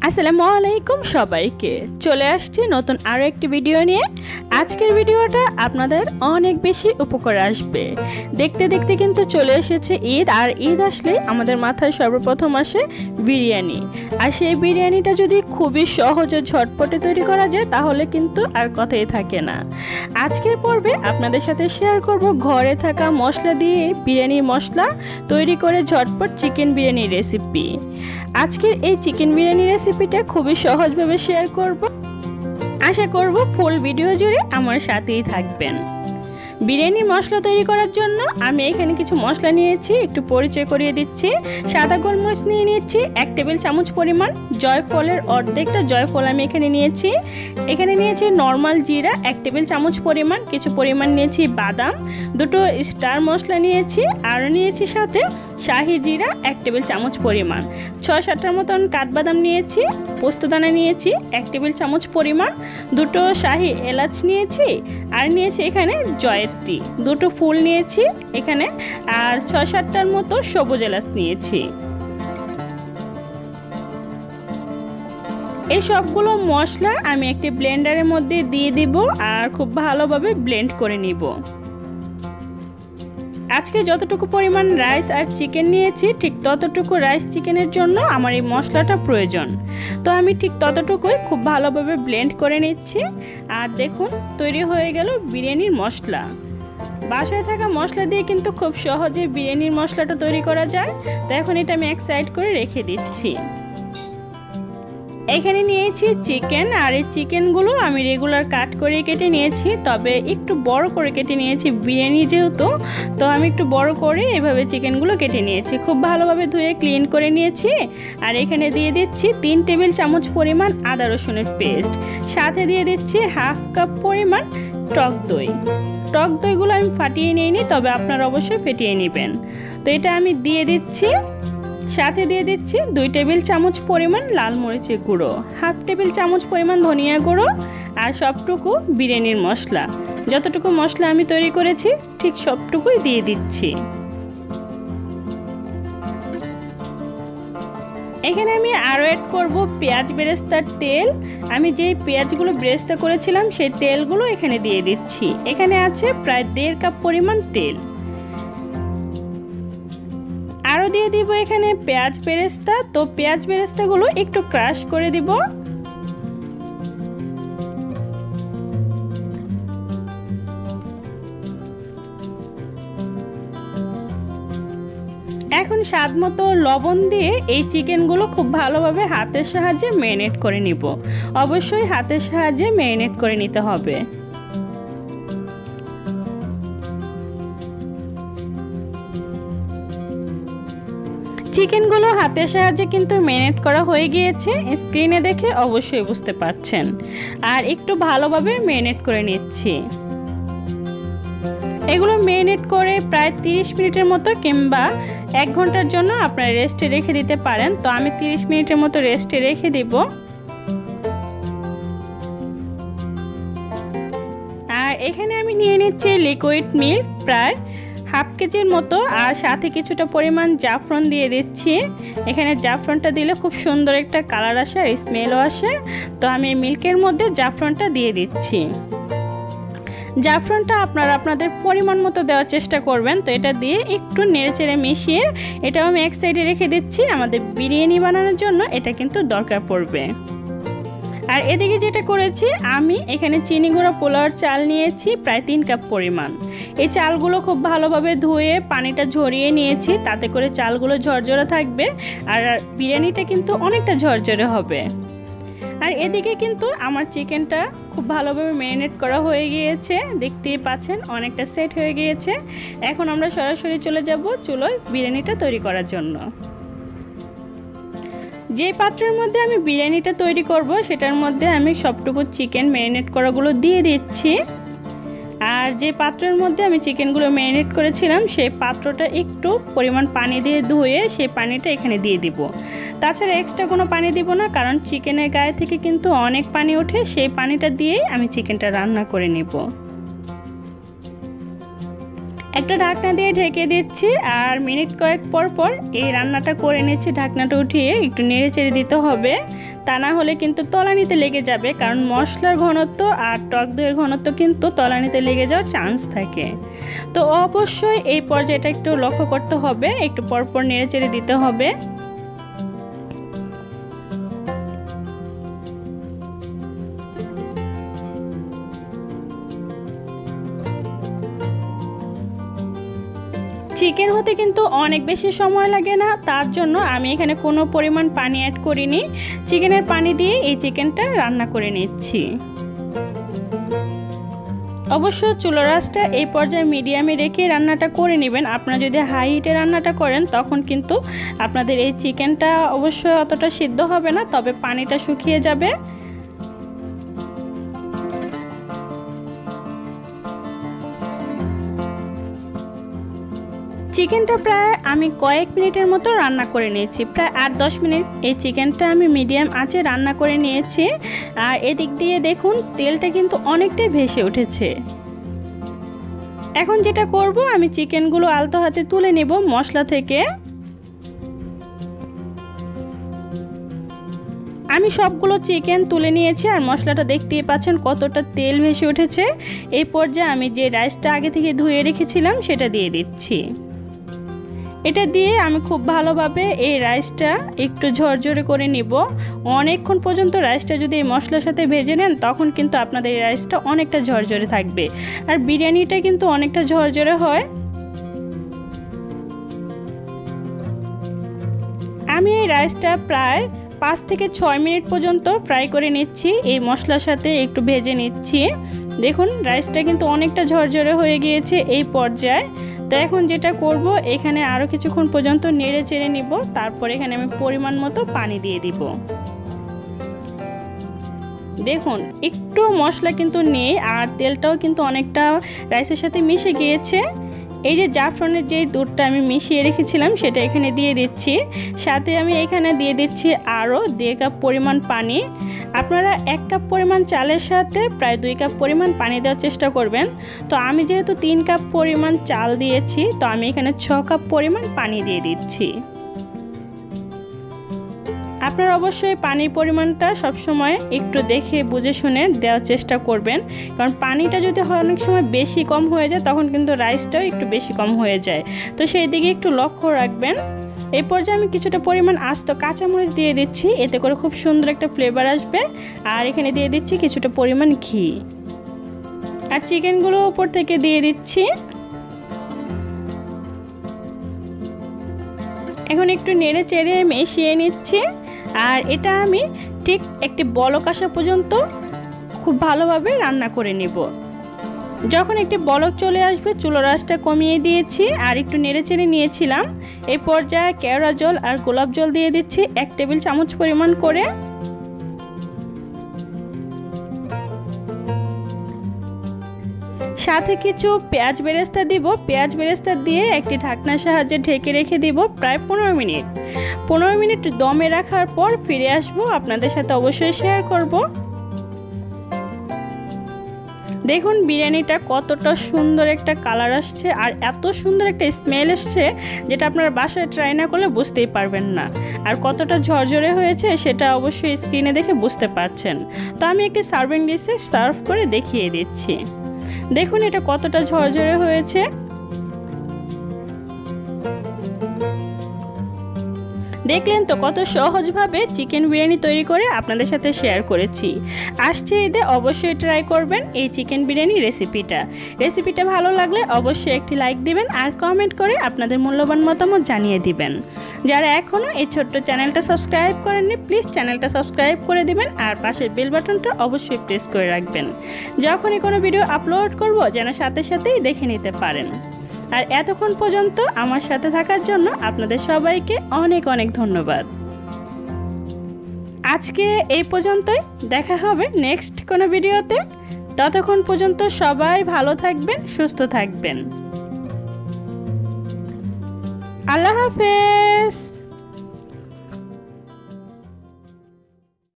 আসসালামু আলাইকুম সবাইকে চলে আসছি নতুন আরো একটি ভিডিও নিয়ে। আজকের ভিডিওটা আপনাদের অনেক বেশি উপকার আসবে। দেখতে দেখতে কিন্তু চলে এসেছে ঈদ, আর ঈদ আসলে আমাদের মাথায় সর্বপ্রথম আসে বিরিয়ানি। আর সেই বিরিয়ানিটা যদি খুবই সহজে ঝটপটে তৈরি করা যায় তাহলে কিন্তু আর কথাই থাকে না। আজকের পর্বে আপনাদের সাথে শেয়ার করব ঘরে থাকা মশলা দিয়ে বিরিয়ানি মশলা তৈরি করে ঝটপট চিকেন বিরিয়ানি রেসিপি। আজকের এই চিকেন বিরিয়ানি রেসিপিটা খুবই সহজভাবে শেয়ার করব। আশা করব ফুল ভিডিও জুড়ে আমার সাথেই থাকবেন। বিরিয়ানির মশলা তৈরি করার জন্য আমি এখানে কিছু মশলা নিয়েছি, একটু পরিচয় করিয়ে দিচ্ছি। সাদা গোলমরিচ নিয়ে নিয়েছি 1 টেবিল চামচ পরিমাণ, জয়ফলের অর্ধেকটা জয়ফল আমি এখানে নিয়েছি। এখানে নিয়েছি নর্মাল জিরা 1 টেবিল চামচ পরিমাণ, কিছু পরিমাণ নিয়েছি বাদাম, দুটো স্টার মশলা নিয়েছি, আর নিয়েছি সাথে শাহি জিরা 1 টেবিল চামচ পরিমাণ, 6-7টার মতন কাঠবাদাম নিয়েছি, পোস্তদানা নিয়েছি 1 টেবিল চামচ পরিমাণ, দুটো শাহি এলাচ নিয়েছি, আর নিয়েছি এখানে জয়ত্রী, দুটো ফুল নিয়েছি এখানে, আর 6-7টার মতো সবুজ এলাচ নিয়েছি। এই সবগুলো মশলা আমি একটি ব্লেন্ডারের মধ্যে দিয়ে দিব আর খুব ভালোভাবে ব্লেন্ড করে নিব। আজকে যতটুকু পরিমাণ রাইস আর চিকেন নিয়েছি ঠিক ততটুকু রাইস চিকেনের জন্য আমার এই মশলাটা প্রয়োজন। তো আমি ঠিক ততটুকুই খুব ভালোভাবে ব্লেন্ড করে নিচ্ছি। আর দেখুন তৈরি হয়ে গেল বিরিয়ানির মশলা। বাসায় থাকা মশলা দিয়ে কিন্তু খুব সহজে বিরিয়ানির মশলাটা তৈরি করা যায়। তো এখন এটা আমি এক সাইড করে রেখে দিচ্ছি। এখানে নিয়েছি চিকেন, আর এই চিকেনগুলো আমি রেগুলার কাট করে কেটে নিয়েছি, তবে একটু বড় করে কেটে নিয়েছি বিরিয়ানি যেহেতু, তো আমি একটু বড় করে এভাবে চিকেনগুলো কেটে নিয়েছি। খুব ভালোভাবে ধুয়ে ক্লিন করে নিয়েছি। আর এখানে দিয়ে দিচ্ছি 3 টেবিল চামচ পরিমাণ আদা রসুনের পেস্ট, সাথে দিয়ে দিচ্ছি 1/2 কাপ পরিমাণ টক দই। টক দইগুলো আমি ফাটিয়ে নিইনি, তবে আপনারা অবশ্যই ফেটিয়ে নেবেন। তো এটা আমি দিয়ে দিচ্ছি। সাথে দিয়ে দিচ্ছি 2 টেবিল চামচ পরিমাণ লাল মরিচের গুঁড়ো, 1/2 টেবিল চামচ পরিমাণ ধনিয়া গুঁড়ো, আর সবটুকু বিরিয়ানির মশলা। যতটুকু মশলা আমি তৈরি করেছি ঠিক সবটুকুই দিয়ে দিচ্ছি। এখানে আমি আরও অ্যাড করব পেঁয়াজ বেরেস্তার তেল। আমি যেই পেঁয়াজগুলো বেরেস্তা করেছিলাম সেই তেলগুলো এখানে দিয়ে দিচ্ছি। এখানে আছে প্রায় 1.5 কাপ পরিমাণ তেল। আরও দিয়ে দিব এখানে পেঁয়াজ বেরেস্তা। তো পেঁয়াজ বেরেস্তাগুলো একটু ক্রাশ করে দিব। এখন স্বাদ মতো লবণ দিয়ে এই চিকেনগুলো খুব ভালোভাবে হাতের সাহায্যে ম্যারিনেট করে নিব। অবশ্যই হাতের সাহায্যে ম্যারিনেট করে নিতে হবে। চিকেনগুলো হাতের সাহায্যে কিন্তু ম্যারিনেট করা হয়ে গিয়েছে, স্ক্রিনে দেখে অবশ্যই বুঝতে পারছেন। আর একটু ভালোভাবে ম্যারিনেট করে নিচ্ছি। এগুলো ম্যারিনেট করে প্রায় 30 মিনিটের মতো কিংবা 1 ঘন্টার জন্য আপনারা রেস্টে রেখে দিতে পারেন। তো আমি 30 মিনিটের মতো রেস্টে রেখে দিব। আর এখানে আমি নিয়ে নিচ্ছি লিকুইড মিল্ক প্রায় 1/2 কেজির মতো, আর সাথে কিছুটা পরিমাণ জাফরান দিয়ে দিচ্ছি। এখানে জাফরানটা দিলে খুব সুন্দর একটা কালার আসে আর স্মেলও আসে। তো আমি মিল্কের মধ্যে জাফরানটা দিয়ে দিচ্ছি। জাফরানটা আপনারা আপনাদের পরিমাণ মতো দেওয়ার চেষ্টা করবেন। তো এটা দিয়ে একটু নেড়েচেড়ে মিশিয়ে এটাও আমি এক সাইডে রেখে দিচ্ছি। আমাদের বিরিয়ানি বানানোর জন্য এটা কিন্তু দরকার পড়বে। আর এদিকে যেটা করেছি আমি এখানে চিনি গুঁড়া পোলাওর চাল নিয়েছি প্রায় 3 কাপ পরিমাণ। এই চালগুলো খুব ভালোভাবে ধুয়ে পানিটা ঝরিয়ে নিয়েছি, তাতে করে চালগুলো ঝরঝরে থাকবে আর বিরিয়ানিটা কিন্তু অনেকটা ঝরঝরে হবে। আর এদিকে কিন্তু আমার চিকেনটা খুব ভালোভাবে ম্যারিনেট করা হয়ে গিয়েছে, দেখতেই পাচ্ছেন অনেকটা সেট হয়ে গিয়েছে। এখন আমরা সরাসরি চলে যাব চুলোয় বিরিয়ানিটা তৈরি করার জন্য। যে পাত্রের মধ্যে আমি বিরিয়ানিটা তৈরি করব সেটার মধ্যে আমি সবটুকু চিকেন ম্যারিনেট করাগুলো দিয়ে দিচ্ছি। আর যে পাত্রের মধ্যে আমি চিকেনগুলো ম্যারিনেট করেছিলাম সেই পাত্রটা একটু পরিমাণ পানি দিয়ে ধুয়ে সেই পানিটা এখানে দিয়ে দিব। তাছাড়া এক্সট্রা কোনো পানি দিব না, কারণ চিকেনের গায়ে থেকে কিন্তু অনেক পানি ওঠে। সেই পানিটা দিয়েই আমি চিকেনটা রান্না করে নেব। একটা ঢাকনা দিয়ে ঢেকে দিচ্ছি আর মিনিট কয়েক পর পর এই রান্নাটা করে নিচ্ছি। ঢাকনাটা উঠিয়ে একটু নেড়ে চেড়ে দিতে হবে, তা না হলে কিন্তু তলানিতে লেগে যাবে, কারণ মশলার ঘনত্ব আর টক দইয়ের ঘনত্ব কিন্তু তলানিতে লেগে যাওয়ার চান্স থাকে। তো অবশ্যই এই পর্যায়টা একটু লক্ষ্য করতে হবে, একটু পরপর নেড়েচেড়ে দিতে হবে। চিকেন হতে কিন্তু অনেক বেশি সময় লাগে না, তার জন্য আমি এখানে কোনো পরিমাণ পানি অ্যাড করিনি। চিকেনের পানি দিয়ে এই চিকেনটা রান্না করে নিচ্ছি। অবশ্য চুলার আঁচটা এই পর্যায়ে মিডিয়ামে রেখে রান্নাটা করে নেবেন। আপনারা যদি হাই হিটে রান্নাটা করেন তখন কিন্তু আপনাদের এই চিকেনটা অবশ্যই অতটা সিদ্ধ হবে না, তবে পানিটা শুকিয়ে যাবে। চিকেনটা প্রায় আমি কয়েক মিনিটের মতো রান্না করে নিয়েছি, প্রায় 8-10 মিনিট এই চিকেনটা আমি মিডিয়াম আঁচে রান্না করে নিয়েছি। আর এদিক দিয়ে দেখুন তেলটা কিন্তু অনেকটাই ভেসে উঠেছে। এখন যেটা করব, আমি চিকেনগুলো আলতো হাতে তুলে নেব মশলা থেকে। আমি সবগুলো চিকেন তুলে নিয়েছি আর মশলাটা দেখতেই পাচ্ছেন কতটা তেল ভেসে উঠেছে। এই পর্যায়ে আমি যে রাইসটা আগে থেকে ধুয়ে রেখেছিলাম সেটা দিয়ে দিচ্ছি। এটা দিয়ে আমি খুব ভালোভাবে এই রাইসটা একটু ঝরঝরে করে নিব। অনেকক্ষণ পর্যন্ত রাইসটা যদি এই মশলার সাথে ভেজে নেন তখন কিন্তু আপনাদের এই রাইসটা অনেকটা ঝরঝরে থাকবে, আর বিরিয়ানিটা কিন্তু অনেকটা ঝরঝরে হয়। আমি এই রাইসটা প্রায় 5 থেকে 6 মিনিট পর্যন্ত ফ্রাই করে নিচ্ছি, এই মশলার সাথে একটু ভেজে নিচ্ছি। দেখুন রাইসটা কিন্তু অনেকটা ঝরঝরে হয়ে গিয়েছে এই পর্যায়ে। তো এখন যেটা করব, এখানে আরও কিছুক্ষণ পর্যন্ত নেড়ে চেড়ে নিব, তারপর এখানে আমি পরিমাণ মতো পানি দিয়ে দিব। দেখুন একটু মশলা কিন্তু নেই, আর তেলটাও কিন্তু অনেকটা রাইসের সাথে মিশে গিয়েছে। এই যে জাফরানের যে দুধটা আমি মিশিয়ে রেখেছিলাম সেটা এখানে দিয়ে দিচ্ছি, সাথে আমি এখানে দিয়ে দিচ্ছি আরও 1.5 কাপ পরিমাণ পানি। আপনারা 1 কাপ পরিমাণ চালের সাথে প্রায় 2 কাপ পরিমাণ পানি দেওয়ার চেষ্টা করবেন। তো আমি যেহেতু 3 কাপ পরিমাণ চাল দিয়েছি, তো আমি এখানে 6 কাপ পরিমাণ পানি দিয়ে দিচ্ছি। আপনারা অবশ্যই পানির পরিমাণটা সবসময় একটু দেখে বুঝে শুনে দেওয়ার চেষ্টা করবেন, কারণ পানিটা যদি অনেক সময় বেশি কম হয়ে যায় তখন কিন্তু রাইসটাও একটু বেশি কম হয়ে যায়, তো সেই দিকে একটু লক্ষ্য রাখবেন। এই পর্যায়ে আমি কিছুটা পরিমাণ আস্ত কাঁচামরিচ দিয়ে দিচ্ছি, এতে করে খুব সুন্দর একটা ফ্লেভার আসবে। আর এখানে দিয়ে দিচ্ছি কিছুটা পরিমাণ ঘি, আর চিকেনগুলো উপর থেকে দিয়ে দিচ্ছি। এখন একটু নেড়ে চেড়ে মিশিয়ে নিচ্ছি, আর এটা আমি ঠিক একটি বলক আসা পর্যন্ত খুব ভালোভাবে রান্না করে নেব। যখন একটি বলক চলে আসবে চুলার আঁচটা কমিয়ে দিয়েছি আর একটু নেড়ে চেড়ে নিয়েছিলাম। এই পর্যায়ে কেওড়া জল আর গোলাপ জল দিয়ে দিচ্ছি 1 টেবিল চামচ পরিমাণ করে। সাথে কিছু পেঁয়াজ বেরেস্তা দিব, পেঁয়াজ বেরেস্তা দিয়ে একটি ঢাকনার সাহায্যে ঢেকে রেখে দিব প্রায় 15 মিনিট। 15 মিনিট দমে রাখার পর ফিরে আসব, আপনাদের সাথে অবশ্যই শেয়ার করব। দেখুন বিরিয়ানিটা কতটা সুন্দর একটা কালার আসছে আর এত সুন্দর একটা স্মেল আসছে, যেটা আপনারা বাসায় ট্রাই না করলে বুঝতেই পারবেন না। আর কতটা ঝরঝরে হয়েছে সেটা অবশ্যই স্ক্রিনে দেখে বুঝতে পারছেন। তো আমি একটি সার্ভিং ডিশে সার্ভ করে দেখিয়ে দিচ্ছি। দেখুন এটা কতটা ঝরঝরে হয়েছে। দেখলেন তো কত সহজভাবে চিকেন বিরিয়ানি তৈরি করে আপনাদের সাথে শেয়ার করেছি। আসছে ঈদে অবশ্যই ট্রাই করবেন এই চিকেন বিরিয়ানি রেসিপিটা ভালো লাগলে অবশ্যই একটি লাইক দিবেন আর কমেন্ট করে আপনাদের মূল্যবান মতামত জানিয়ে দিবেন। যারা এখনও এই ছোট্ট চ্যানেলটা সাবস্ক্রাইব করেননি প্লিজ চ্যানেলটা সাবস্ক্রাইব করে দিবেন আর পাশের বেল বাটনটা অবশ্যই প্রেস করে রাখবেন, যখনই কোনো ভিডিও আপলোড করব যেন সাথে সাথেই দেখে নিতে পারেন। আর এতক্ষণ পর্যন্ত আমার সাথে থাকার জন্য আপনাদের সবাইকে অনেক অনেক ধন্যবাদ। আজকে এই পর্যন্তই, দেখা হবে নেক্সট কোনো ভিডিওতে। ততক্ষণ পর্যন্ত সবাই ভালো থাকবেন, সুস্থ থাকবেন। আল্লাহ হাফেজ।